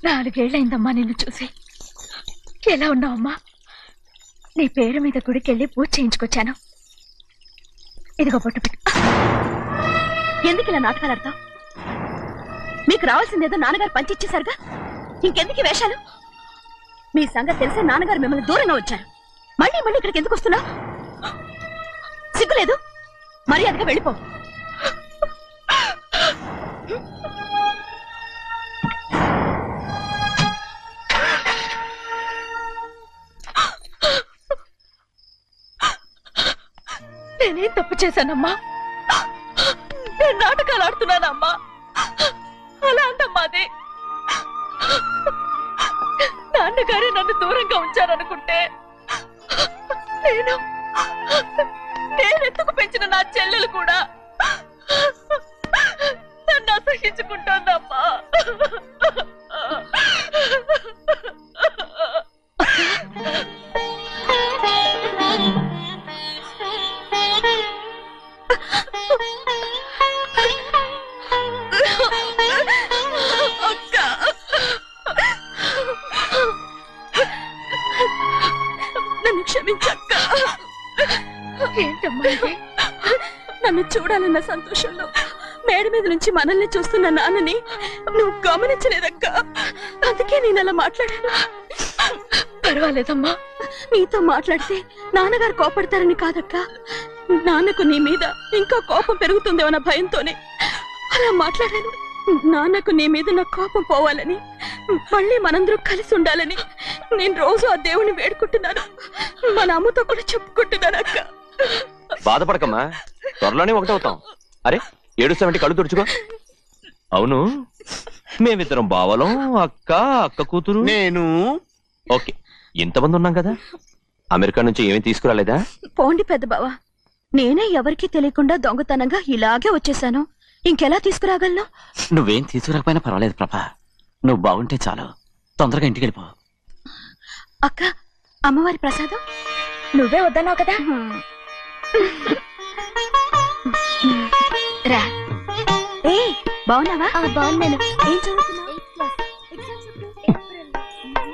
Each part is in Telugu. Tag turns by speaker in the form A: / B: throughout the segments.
A: 4 ఏళ్లైందమ్మా నిన్ను చూసి. ఎలా ఉన్నావమ్మా? నీ పేరు మీద గుడికెళ్ళి పూజ చేయించుకొచ్చాను. ఇదిగో బొట్టు పెట్టు.
B: ఎందుకు ఇలా నాటకాలు ఆడతావు? మీకు రావాల్సిందేదో నాన్నగారు పంచిచ్చేశారుగా, ఇంకెందుకు వేషాలు? మీ సంగతి తెలిసే నాన్నగారు మిమ్మల్ని దూరంగా వచ్చారు. మళ్ళీ మళ్ళీ ఇక్కడికి ఎందుకు వస్తున్నా? సిగ్గులేదు? మర్యాదగా వెళ్ళిపో.
A: నేనేం తప్పు చేశానమ్మా? నేను నాటకాలు ఆడుతున్నానమ్మా. అలా అంటమ్మా. అది నాన్నగారే నన్ను దూరంగా ఉంచారనుకుంటే నేనెత్తుకు పెంచిన నా చెల్లెలు కూడా నన్ను అసహించుకుంటోందమ్మా. నన్ను క్షమించక్క.
B: ఏంటమ్మా నన్ను చూడాలన్న సంతోషంలో మేడ మీద నుంచి మనల్ని చూస్తున్న నాన్నని నువ్వు గమనించలేదక్క. అందుకే నేను అలా మాట్లాడాను.
A: పర్వాలేదమ్మా.
B: నీతో మాట్లాడితే నాన్నగారు కోపడతారని కాదక్క, నాన్నకు నీ మీద ఇంకా కోపం పెరుగుతుందేమన్న భయంతోనే అలా మాట్లాడాను. నాన్నకు నీ మీద నా కోపం పోవాలని, మళ్ళీ మనందరూ కలిసి ఉండాలని నేను రోజు ఆ దేవుని వేడుకుంటున్నాను. మన అమ్మతో కూడా చెప్పుకుంటున్నాను అక్క.
C: బాధపడకమ్మా, త్వరలోనే ఒకటవుతాం. అరే ఏడుస్తామంటే కళ్ళు తుడుచుకో. అవును, మేమిద్దరం బావలం, అక్క కూతురు,
D: నేను.
C: ఓకే, ఇంతమంది ఉన్నాం కదా. అమెరికా నుంచి ఏమీ తీసుకురాలేదా?
B: పోండి పెద్ద బావ, నేనే ఎవరికీ తెలియకుండా దొంగతనంగా ఇలాగే వచ్చేసాను. ఇంకెలా తీసుకురాగలను?
E: నువ్వేం తీసుకురాకపోయినా పర్వాలేదు ప్రభా, నువ్వు బాగుంటే చాలు. తొందరగా ఇంటికి వెళ్ళిపో.
B: అక్క, అమ్మవారి ప్రసాదం
A: నువ్వే వద్దన్నావు కదా.
B: రా. ఏ బాగున్నావా?
A: బాగున్నాను.
B: ఏం చదువుతున్నావు?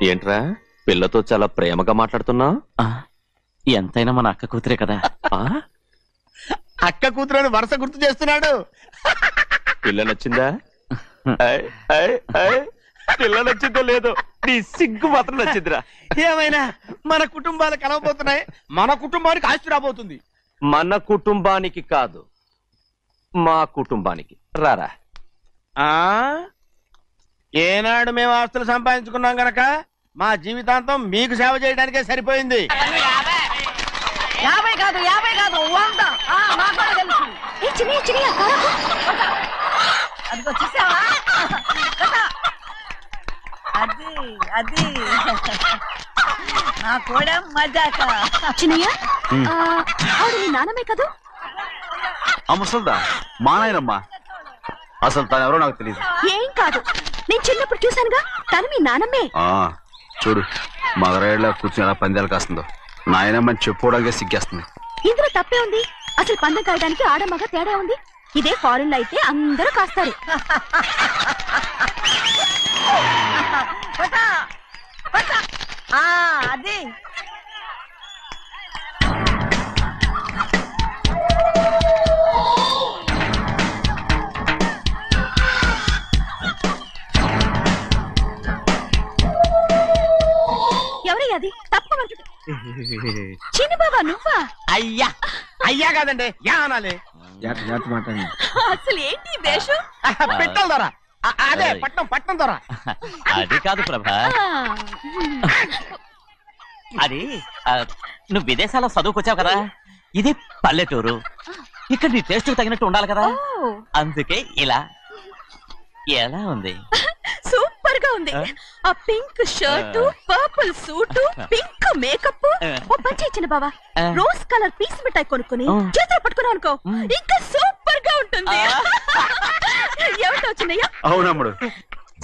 C: ఏంట్రా పిల్లతో చాలా ప్రేమగా మాట్లాడుతున్నా?
E: ఎంతైనా మన అక్క కూతురే కదా.
D: అక్క కూతురని వరుస గుర్తు చేస్తున్నాడు.
C: పిల్ల నచ్చిందా? పిల్ల నచ్చిందో లేదో, నీ సిగ్గు మాత్రం నచ్చిందిరా.
D: ఏమైనా మన కుటుంబాలు కలవబోతున్నాయి, మన కుటుంబానికి ఆస్తి రాబోతుంది.
C: మన కుటుంబానికి కాదు, మా కుటుంబానికి. రారా.
D: ఏనాడు మేము ఆస్తులు సంపాదించుకున్నాం గనక మా జీవితాంతం మీకు సేవ చేయడానికే సరిపోయింది.
B: 50 కాదు 100. అదిగో చూసావా? అది నా కూడా మజాక. చిన్నయ్య, ఆవిడ నీ నాన్నమే కదా?
F: ముసల్దా మా నాయనమ్మా. అసలు తను ఎవరో నాకు తెలియదు.
B: ఏం కాదు, నేను చిన్నప్పుడు చూశానుగా, తను మీ నాన్నమే.
F: చూడు మగరాయిలా కూర్చుని ఎలా పందాలు కాస్తుందో. నాయనమ్మని చెప్పుకోవడానికి సిగ్గేస్తుంది.
B: ఇందులో తప్పే ఉంది? అసలు పందెం కాయడానికి ఆడమగ తేడా ఉంది. ఇదే ఫారెన్ లో అయితే అందరూ కాస్తారు. అది ఎవరయ్యా? అది తప్పమంటుంది. చిన్న బాబా నువ్వా?
D: అయ్యా అయ్యా కాదండి, యా అనాలి.
B: అసలు ఏంటి వేషం?
D: పెట్టాలి దొర. అదే పట్నం దొర.
E: అది కాదు ప్రభా, అది నువ్వు విదేశాల్లో చదువుకొచ్చావు కదా, ఇది పల్లెటూరు. ఇక్కడ నీ టేస్ట్ తగినట్టు ఉండాలి కదా, అందుకే ఇలా. ఎలా ఉంది?
B: సూపర్ గా ఉంది. ఆ pink shirt, purple suit, pink makeup. ఓ పని ఇచ్చిన బావా, రోజ్ కలర్ పీస్ మిఠాయి కొనుక్కుని చేతిలో పట్టుకున్నావు అనుకో, ఇంకా సూపర్ గా ఉంటుంది. ఏమిటో వచ్చిందయ్యా?
F: అవునమ్ముడు,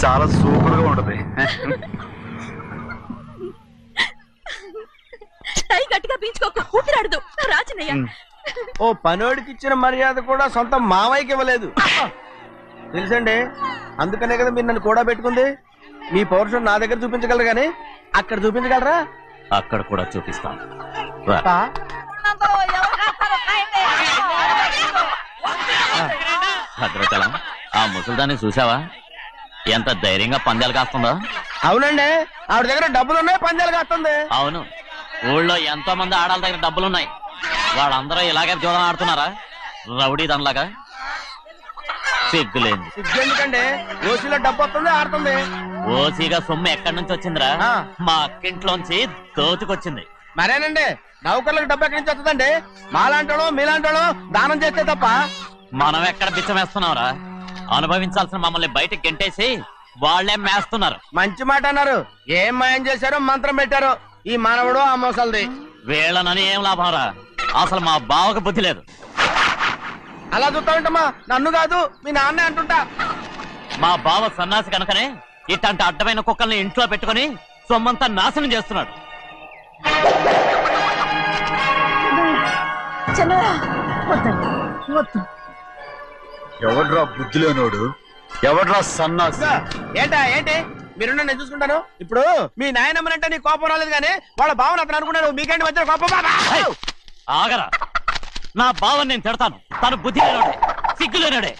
F: చాలా సూపర్ గా ఉంటది.
B: టై గట్టిగా పీంచుకోకు, ఊపిరాడదు. రాజనయ్య,
D: ఓ పనోడికి ఇచ్చిన మర్యాద కూడా సొంత మావయ్యకి ఇవ్వలేదు తెలుసండి. అందుకనే కదా మీరు నన్ను కూడా పెట్టుకుంది. మీ పౌరుషం నా దగ్గర చూపించగలరు కానీ అక్కడ చూపించగలరా?
E: అక్కడ కూడా చూపిస్తాను రా.
D: పా.
E: భద్రాచలం ఆ ముసలిదాన్ని చూసావా? ఎంత ధైర్యంగా పందాలు కాస్తుందో.
D: అవునండి, ఆవిడ దగ్గర డబ్బులు ఉన్నాయి, పందాలు కాస్తుంది.
E: అవును, ఊళ్ళో ఎంతో మంది ఆడాళ్ళ దగ్గర డబ్బులున్నాయి. వాళ్ళందరూ ఇలాగే జోదం ఆడుతున్నారా రౌడీ దానిలాగా? సిగ్గులేదు.
D: ఎందుకండి ఓసీలో డబ్బు వస్తుంది, ఆడుతుంది.
E: ఓసీగా సొమ్ము ఎక్కడి నుంచి వచ్చిందిరా? మా అక్కింట్లోంచి దోచుకొచ్చింది.
D: మరేనండి, నౌకర్లకు డబ్బు ఎక్కడి నుంచి వస్తుందండి? మాలాంటోళ్ళు మీలాంటోళ్ళు దానం చేస్తే తప్ప.
E: మనం ఎక్కడ బిచ్చం వేస్తున్నావురా? అనుభవించాల్సిన మమ్మల్ని బయటకు గెంటేసి వాళ్లే మేస్తున్నారు.
D: మంచి మాట అన్నారు. ఏం మాయం చేశారో మంత్రం పెట్టారు ఈ మానవుడు ఆ మోసల్ది.
E: వీళ్ళనని ఏం లాభం రా? అసలు మా బావకు బుద్ధి లేదు.
D: అలా చూస్తామంటమ్మా, నన్ను కాదు మీ నాన్నే అంటుంటా.
E: మా బావ సన్నాసి కనుకనే ఇట్లాంటి అడ్డమైన కుక్కల్ని ఇంట్లో పెట్టుకుని సొమ్మంతా నాశనం చేస్తున్నాడు.
F: ఎవడ్రా బుద్ధిలోనోడు? ఎవడ్రా సన్నాసి?
D: ఏంటా ఏంటి? మీరు నేను చూసుకుంటాను. ఇప్పుడు మీ నాయనమ్మనంటే నీ కోపం రాలేదు కానీ వాళ్ళ భావన అతను అనుకున్నాడు. మీకేంటి మధ్య కోపం?
E: ఆగరా, నా బావని నేను తిడతాను. తను బుద్ధి లేనాడే, సిగ్గు లేనాడే.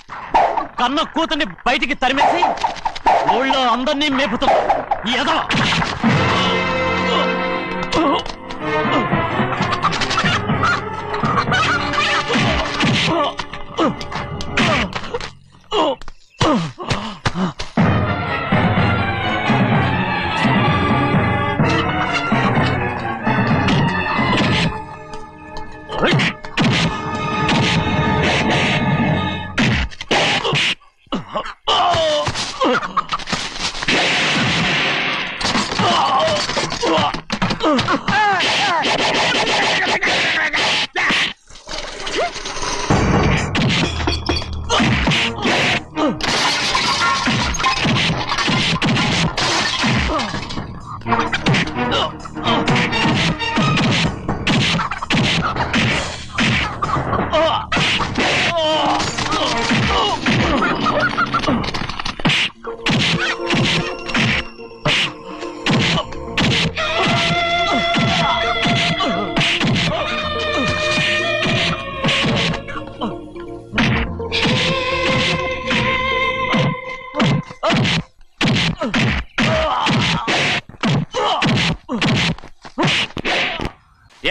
E: కన్న కూతుర్ని బయటికి తరిమేసి ఊళ్ళో అందరినీ మేపుతున్నా. ఏదో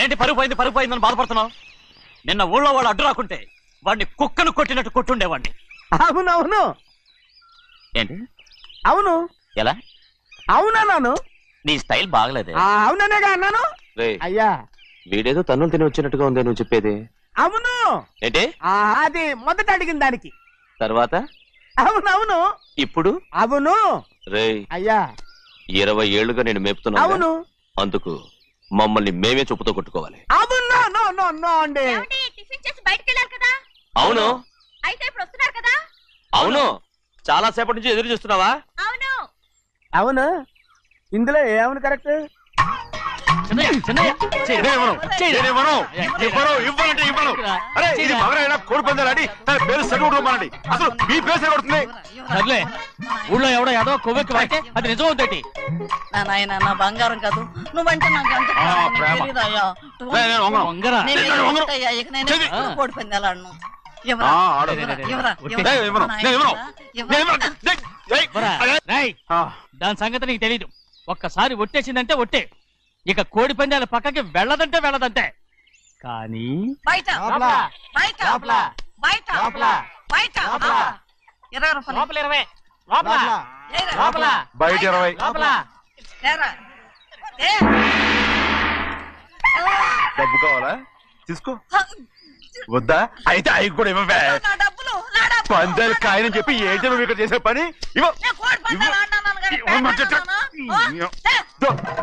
E: ఏంటి పరుగు పోయిందని బాధపడుతున్నావు? నిన్న ఊళ్ళో వాళ్ళు అడ్డు రాకుంటే వాడిని కుక్కను కొట్టినట్టు కొట్టుండేవాడిని.
D: అవునవును.
E: ఏంటి?
D: అవును.
E: ఎలా?
D: అవునన్నాను.
E: నీ స్టైల్ బాగలేదే.
D: అవుననేగా అన్నాను. అయ్యా,
C: వీడేదో తన్నులు తిని వచ్చినట్టుగా ఉంది నువ్వు చెప్పేది.
D: అవును.
C: ఏంటి?
D: అది మొదట అడిగిన దానికి
C: తర్వాత
D: అవునవును.
C: ఇప్పుడు
D: అవును.
C: రే
D: అయ్యా,
C: 20 ఏళ్లుగా నేను మేపుతున్నా.
D: అవును.
C: అందుకు మమ్మల్ని మేమే చెప్పుతో కొట్టుకోవాలి.
D: అవును. నో అండి.
A: టిఫిన్ చేసి బయటికి వెళ్ళారు కదా?
C: అవును.
A: అయితే ఇప్పుడు వస్తున్నారు కదా?
C: అవును. చాలా సేపటి నుంచి ఎదురు చూస్తున్నావా?
A: అవును.
D: అవును. ఇందులో ఏమని కరెక్ట్?
E: సర్లే, ఊళ్ళో ఎవడో ఏదో కొవ్వెక్కి వాడితే అది నిజం అవుతాయి.
B: నాయన నా బంగారం కాదు, నువ్వంటే నాకు అంత తెలీదయ్యా. ఇక నేను కోడి పందాలాడను.
E: దాని సంగతి నీకు తెలీదు. ఒక్కసారి ఒట్టేసిందంటే ఒట్టే. ఇక కోడి పందాల పక్కకి వెళ్ళదంటే వెళ్ళదంటే. కానీ
B: బయట బయట బయట బయట 20 రూపాయలు.
E: లోపల 20, లోపల లోపల
F: బయట 20,
E: లోపల.
F: డబ్బు కావాలా? తీసుకో. వద్దా? అయితే అవి కూడా ఇవ్వవే. పందాలు కాయని చెప్పి ఏంటి నువ్వు ఇక్కడ చేసే పని?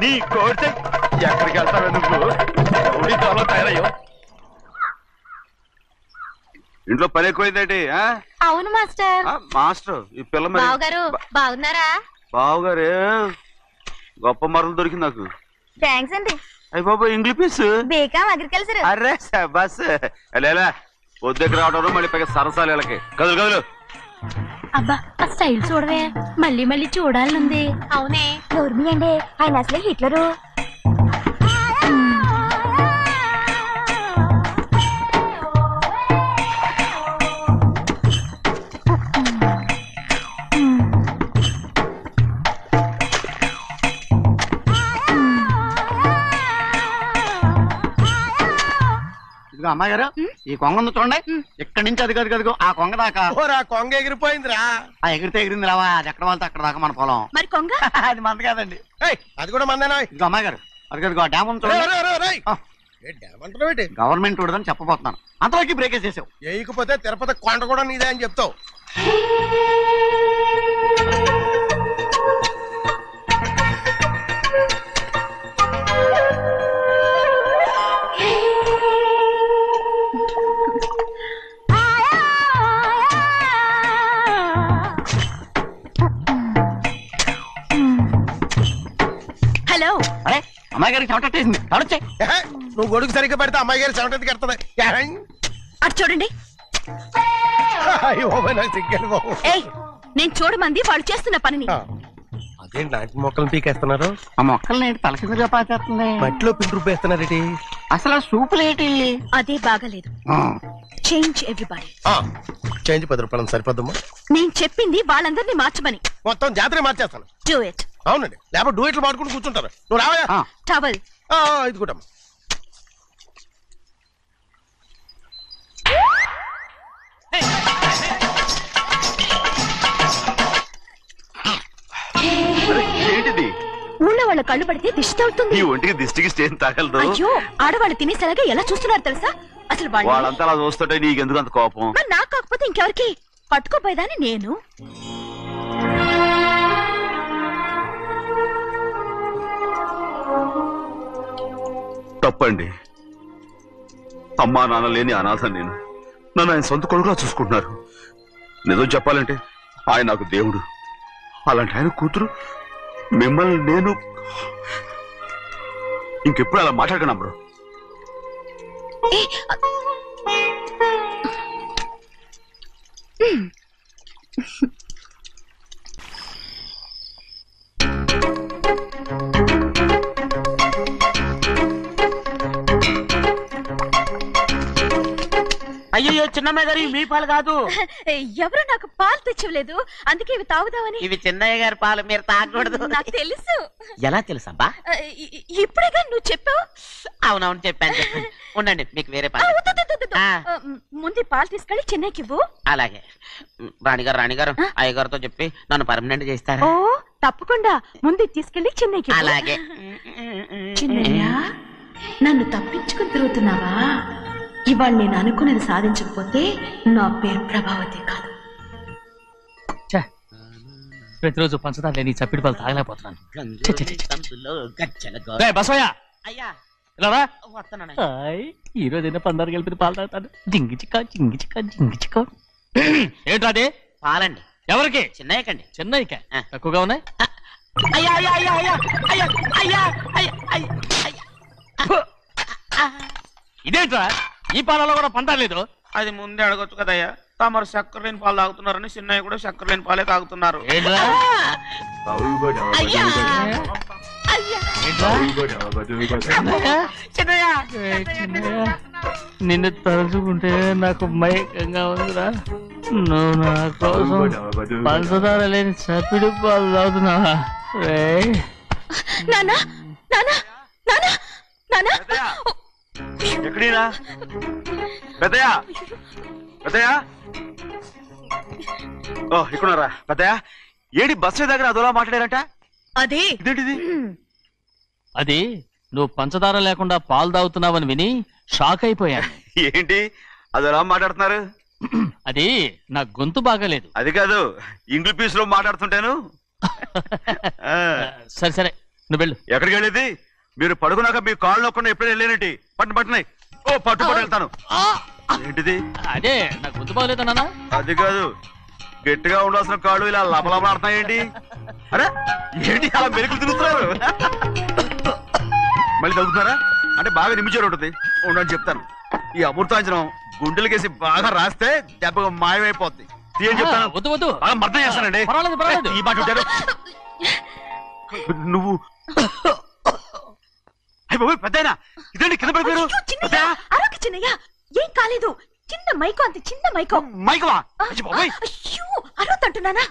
F: నీ కోరితే ఎక్కడికి వెళ్తావే నువ్వు? తయారయ్యో. ఇంట్లో పని ఎక్కువైందేంటి?
A: అవును మాస్టర్.
F: మాస్టర్, ఈ పిల్ల మరి
A: బావగారు బాగున్నారా?
F: బావగారే గొప్ప మరలు దొరికింది నాకు.
A: థ్యాంక్స్ అండి.
F: అయ్యి బాబు, ఇంగ్లీష్ పీస్.
A: B Com agriculture.
F: అరే బస్ లేలా, వద్దకు రావడం మళ్ళీ పైగా సరసాలు వీళ్ళకి. కదులు కదులు.
A: అబ్బా ఆ స్టైల్ చూడవే, మళ్ళీ మళ్ళీ చూడాలనుంది.
B: అవునే.
A: నోర్మి అండి, ఆయన అసలే హిట్లరు.
G: అమ్మాయి గారు ఈ కొంగ ఉంది చూడండి, ఇక్కడి నుంచి అది గదిగో ఆ కొంగ దాకా.
D: కొంగ ఎగిరిపోయిందిరా.
G: ఆ ఎగిరితే ఎగిరింది రావా, అది ఎక్కడ వాళ్ళతో అక్కడ దాకా మన పొలం.
B: మరి కొంగ
G: అది మంద కాదండి.
D: అది కూడా మందేనా?
G: ఇదిగో అమ్మాయి గారు అది గదిగో డ్యామ్ ఉంది చూడండి. గవర్నమెంట్ ఉండదని చెప్పబోతున్నాను, అంతలోకి బ్రేక్ వేసేసావు.
D: వేయకపోతే తిరుపతి కొండ కూడా నీదే అని చెప్తావు.
B: హలో.
G: అరే అమ్మాయి గారికి చెమటేసింది, తడొచ్చే.
D: నువ్వు గొడుగు సరిగ్గా పెడితే అమ్మాయి గారి చెమటకి కడుతుంది.
B: అటు చూడండి. ఏయ్, నేను చూడమంది వాళ్ళు చేస్తున్న పనిని.
D: అదేంటి నాటి మొక్కలను పీకేస్తున్నారు?
G: ఆ మొక్కల్ని తల కిందగా పాచేస్తుంది.
D: మట్టిలో పిండి రూపేస్తున్నారేటి?
G: అసలు సూపులేటి
B: అదే బాగాలేదు. Change everybody.
D: చేంజ్ 10 రూపాయలు సరిపోద్దమ్మా.
B: నేను చెప్పింది వాళ్ళందరినీ మార్చమని.
D: మొత్తం జాతర మార్చేస్తాను.
B: Do it.
D: అవునండి, లేకపోతే డూ ఇట్లు మాడుకుంటూ కూర్చుంటారు. నువ్వు రావా?
B: టవల్.
D: ఇది కూడా
F: ఏంటిది?
B: ఊళ్ళో వాళ్ళ కళ్ళు పడితే దిష్టి అవుతుంది.
F: ఈ ఒంటికి దిష్టికి స్టేన్ తగలదు.
B: అయ్యో, ఆడవాళ్ళు తినేసేలాగా ఎలా చూస్తున్నారు తెలుసా? అసలు
F: వాళ్ళంతా అలా చూస్తుంటే నీకెందుకు అంత కోపం?
B: మరి నాకు కాకపోతే ఇంకెవరికి? పట్టుకోపోయేదాన్ని నేను.
F: తప్పండి. అమ్మా నాన్న లేని అనాథ నేను. నన్ను ఆయన సొంత కొడుకులా చూసుకుంటున్నారు. నిజం చెప్పాలంటే ఆయన నాకు దేవుడు. అలాంటి ఆయన కూతురు మిమ్మల్ని నేను ఇంకెప్పుడు అలా మాట్లాడగలను బ్రో.
E: అయ్యో చిన్నమ్మ గారు, మీ పాలు కాదు.
B: ఎవరు నాకు పాలు తెచ్చివ్వలేదు, అందుకే ఇవి తాగుదామని.
E: ఇవి చిన్నయ్య గారి పాలు, మీరు తాగకూడదు.
B: నాకు తెలుసు.
E: ఎలా తెలుసబ్బా?
B: ఇప్పుడేగా నువ్వు చెప్పావు.
E: అవునవును చెప్పాను. ఉండండి, మీకు వేరే పాలు.
B: ముందు పాలు తీసుకెళ్ళి చెన్నైకి ఇవ్వు.
E: అలాగే. రాణిగారు అయ్యగారితో చెప్పి నన్ను పర్మనెంట్ చేస్తారా?
B: ఓ తప్పకుండా, ముందు తీసుకెళ్ళి చెన్నైకి.
E: అలాగే.
B: చిన్నయ్య, నన్ను తప్పించుకుని తిరుగుతున్నావా? ఇవాళ నేను అనుకున్నది సాధించకపోతే నా పేరు ప్రభావతి కాదు.
H: ప్రతిరోజు పంచదార లేని చప్పిడి పాలు తాగలేకపోతున్నాను. ఈ రోజైనా పందారు కలిపి పాలు తాగుతాను. జింగి చిక్క జింగి చిక్క జింగి చిక్క. ఏంట్రాదే?
E: పాలండి.
H: ఎవరికి?
E: చిన్నయ్యకండి.
H: చిన్నయ్యక తక్కువగా ఉన్నాయి.
E: అయ్యా అయ్యా అయ్యా అయ్యా అయ్యా అయ్యా అయ్యా అయ్యా.
H: ఇదేంట్రా, ఈ పాలలో కూడా పంట లేదు?
E: అది ముందే అడగొచ్చు కదయ్యా. తమరు చక్కెర లేని పాలు తాగుతున్నారని చిన్నయ్య కూడా చక్కెర లేని పాలే తాగుతున్నారు.
H: నిన్ను తలుచుకుంటే నాకు మైకంగా ఉందిరా. నువ్వు నా కోసం పంచదార లేని చప్పిడి పాలు తాగుతున్నావా?
B: నానా నానా నానా నానా,
F: ఎక్కడీనా పెద్దయా? పెద్దయా, ఓ ఇక్కడున్నారా? పెద్దయా, ఏడి బస్సు దగ్గర అదోలా మాట్లాడారంట.
B: అదే
F: ఇదేంటిది?
H: అది నువ్వు పంచదార లేకుండా పాలు తాగుతున్నావని విని షాక్ అయిపోయాను.
F: ఏంటి అదోలా మాట్లాడుతున్నారు?
H: అది నా గొంతు బాగాలేదు.
F: అది కాదు, ఇంగ్లీష్ పీస్ లో మాట్లాడుతుంటాను.
H: సరే సరే, నువ్వు వెళ్ళు.
F: ఎక్కడికి వెళ్ళేది? మీరు పడుకున్నాక మీ కాళ్ళు నొక్కకుండా ఎప్పుడైనా వెళ్ళేనటి? పట్టునాయి. ఓ పట్టు వెళ్తాను. ఏంటిది?
H: అదే నా గొంతు బాగలేదు నాన్న.
F: అది కాదు, గట్టిగా ఉండాల్సిన కాళ్ళు ఇలా లపలపలాడుతున్నాయి ఏంటి? అరే ఏంటి అలా మెరుకులు తిరుగుతున్నారు? మళ్ళీ తగ్గుతున్నారా? అంటే బాగా నిమిషాలు ఉంటుంది. ఉండని చెప్తాను. ఈ అమృతాంజనం గుండెలకేసి బాగా రాస్తే దెబ్బగా మాయమైపోద్ది. ఏం చెప్తాను
H: వద్దు వద్దు
F: అర్థం చేస్తానండి
H: పర్వాలేదు పర్వాలేదు
F: ఈ మాట ఉంటారు నువ్వు పెద్దయినా ఇదండి కింద పడిపోయారు
B: అరొక చిన్నయ్య ఏం కాలేదు చిన్న మైకో అంత చిన్న మైకో
F: మైకవా
B: అయ్యో అరవతంటున్నానా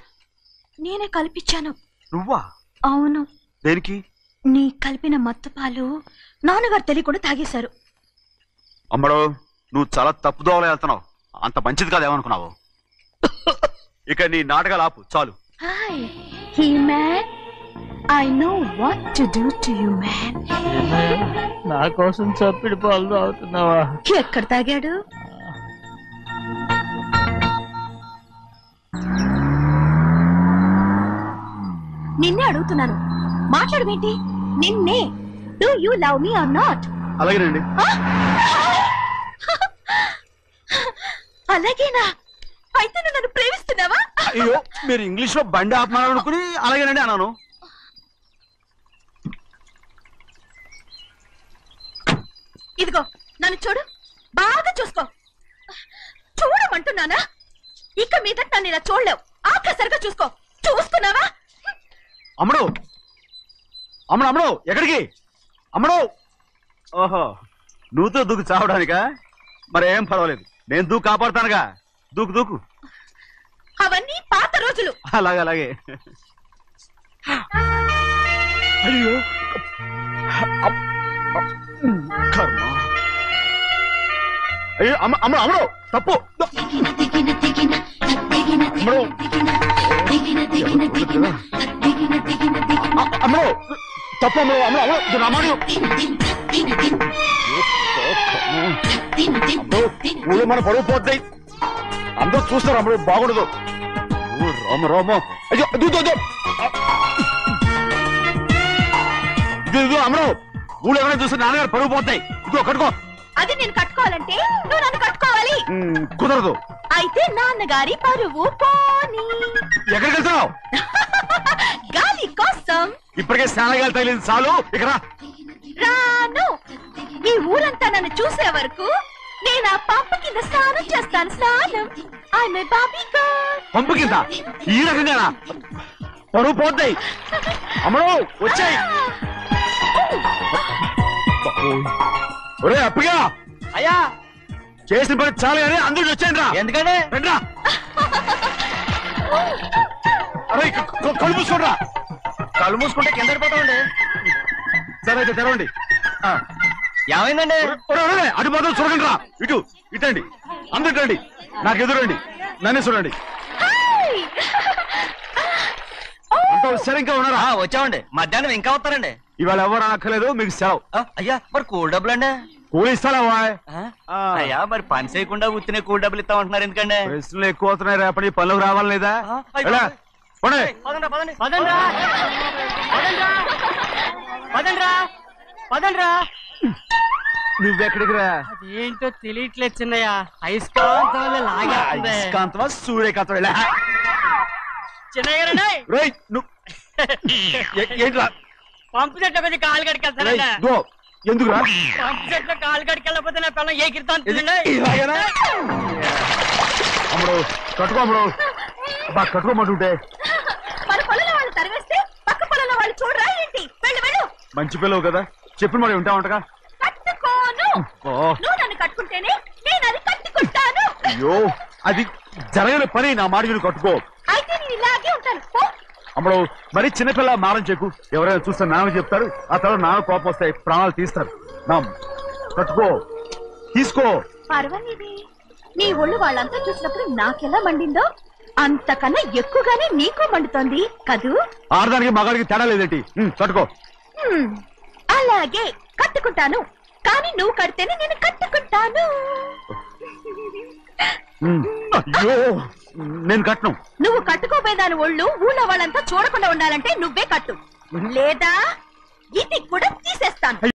B: నేనే కల్పించాను
F: నువ్వా
B: అవును
F: దేనికి
B: నీ కలిపిన మత్తు పాలు నాన్నగారు తెలియకుండా తాగేశారు
F: అమ్మడో నువ్వు చాలా తప్పుదోవలో వెళ్తున్నావు అంత మంచిది కాదేమనుకున్నావు ఇక నీ నాటకాలు ఆపు చాలు
B: hi he man I know what to do to you man
H: నా కోసం చప్పిడి పాలు తాగుతున్నావా
B: ఎక్కడ తాగాడు నిన్నే అడుగుతున్నాను మాట్లాడవేంటి నిన్నే do you love me or not
F: అలాగేనండి
B: అలాగేనా అయితే నువ్వు నన్ను ప్రేమిస్తున్నావా
F: అయ్యో మీరు ఇంగ్లీష్ లో బండి ఆపమాలనుకుని అలాగేనండి అన్నాను
B: ఇదిగో నన్ను చూడు బాగా చూసుకో చూడమంటున్నానా ఇక మీద నన్ను ఇలా చూడలేవు ఆఖసరిగా చూసుకో చూసుకున్నావా
F: అమ్మడు అమ్మడు అమ్మడు ఎక్కడికి అమ్మడు ఓహో నువ్వుతో దూకు చావడానికా మరేం పర్వాలేదు నేను దూకు కాపాడుతానుగా దూకు దూకు
B: అవన్నీ పాత రోజులు
F: అలాగే అలాగే అయ్యో కర్మ అయ్యో అమ్మ అమ్మ అమ్మడు తప్పు అమ్మడు అమ్మడు తప్పు అమ్మడు అమ్మడు అమ్మడు రామాడు ఊళ్ళో మన పరువు పోతాయి అందరూ చూస్తారు అమ్మడు బాగుండదు రామ రామ అయ్యో ఇదిగో అమ్మడు ఊళ్ళో ఎవరైనా చూస్తే నాన్నగారు పరువు పోతాయి ఇదిగో కట్టుకో
B: అది నేను కట్టుకోవాలంటే నువ్వు నన్ను కట్టుకోవాలి
F: కుదరదు
B: అయితే నాన్నగారి పరువు పోనీ
F: ఎక్కడికి వెళ్తున్నావు
B: గాలి కోసం
F: ఇప్పటికే స్నానగాలు తగిలింది చాలు ఇక్కడ
B: రాను ఈ ఊరంతా నన్ను చూసే వరకు నేను ఆ పంపు కింద స్నానం చేస్తాను స్నానం ఐ బాబీ గర్ల్
F: పంపు కింద ఈ రకంగా పరువు పోతాయి అమ్మడు వచ్చాయి ఒరే అప్పగా
E: అయ్యా
F: చేసిన పని చాలు కానీ అందరికి వచ్చాను రా
E: ఎందుకంటే
F: రండిరా అరే కళ్ళు మూసుకోండిరా
E: కళ్ళు మూసుకుంటే కింద పడిపోతామండి
F: సరే అయితే తెరవండి
E: ఏమైందండి
F: అటు మాత్రం చూడండి రా ఇటు ఇటండి అందరు ఇటండి నాకు ఎదురండి నన్నే చూడండి అంతా సరే ఇంకా ఉన్నారా
E: వచ్చామండి మధ్యాహ్నం ఇంకా వస్తారండి
F: ఇవాళ ఎవరు అనక్కర్లేదు మీకు సెలవు
E: అయ్యా మరి కూల్ డబ్బులు అండి
F: కూలి ఇస్తారా
E: అయ్యా మరి పని చేయకుండా ఉత్తినే కూల్ డబ్బులు ఇస్తామంటున్నారు ఎందుకండి
F: ప్రశ్నలు ఎక్కువ అవుతున్నాయి రేపటి పనులకు రావాలి లేదా నువ్వెక్కడికి రా
H: ఏంటో తెలియట్లేదు చిన్నయ్య అయస్కాంతం
F: అయస్కాంతమా సూర్యకాంతం
H: చిన్నయ్య
F: ఏంట్రా
H: పంపు చెట్ల కొంచెం కాలు కడికెళ్తానండి
F: ఎందుకురా
H: పంపు చెట్ల కాలు కడికెళ్ళకపోతే నా పిల్లలు ఏ కిర్తాను
F: అమ్మడు కట్టుకో అమ్మడు బా కట్టుకోమంటుంటే
B: మన పొలంలో వాళ్ళు తరివేస్తే పక్క పొలంలో వాళ్ళు చూడరా ఏంటి వెళ్ళు వెళ్ళు
F: మంచి పిల్లవు కదా చెప్పిన మరి ఉంటావంటగా
B: కట్టుకోను నువ్వు నన్ను కట్టుకుంటేనే నేను అది కట్టుకుంటాను
F: అయ్యో అది జరగని పని నా మాట మీరు కట్టుకో
B: అయితే నేను ఇలాగే ఉంటాను పో.
F: అమ్మడు మరి చిన్నపిల్ల మారం చెక్కు ఎవరైనా చూస్తే నాన్న చెప్తారు ఆ తర్వాత నాన్న కోపం వస్తాయి ప్రాణాలు తీస్తారు నా కట్టుకో తీసుకో
B: పర్వాలేదే నీ ఒళ్ళు వాళ్ళంతా చూసినప్పుడు నాకెలా మండిందో అంతకన్నా ఎక్కువగానే నీకు మండుతోంది కదూ
F: ఆడదానికి మగాడికి తేడా లేదేంటి కట్టుకో
B: అలాగే కట్టుకుంటాను కానీ నువ్వు కడితేనే నేను కట్టుకుంటాను
F: అయ్యో నేను కట్టను
B: నువ్వు కట్టుకోపోయేదాని ఒళ్ళు ఊళ్ళో వాళ్ళంతా చూడకుండా ఉండాలంటే నువ్వే కట్టు లేదా ఇది కూడా తీసేస్తాను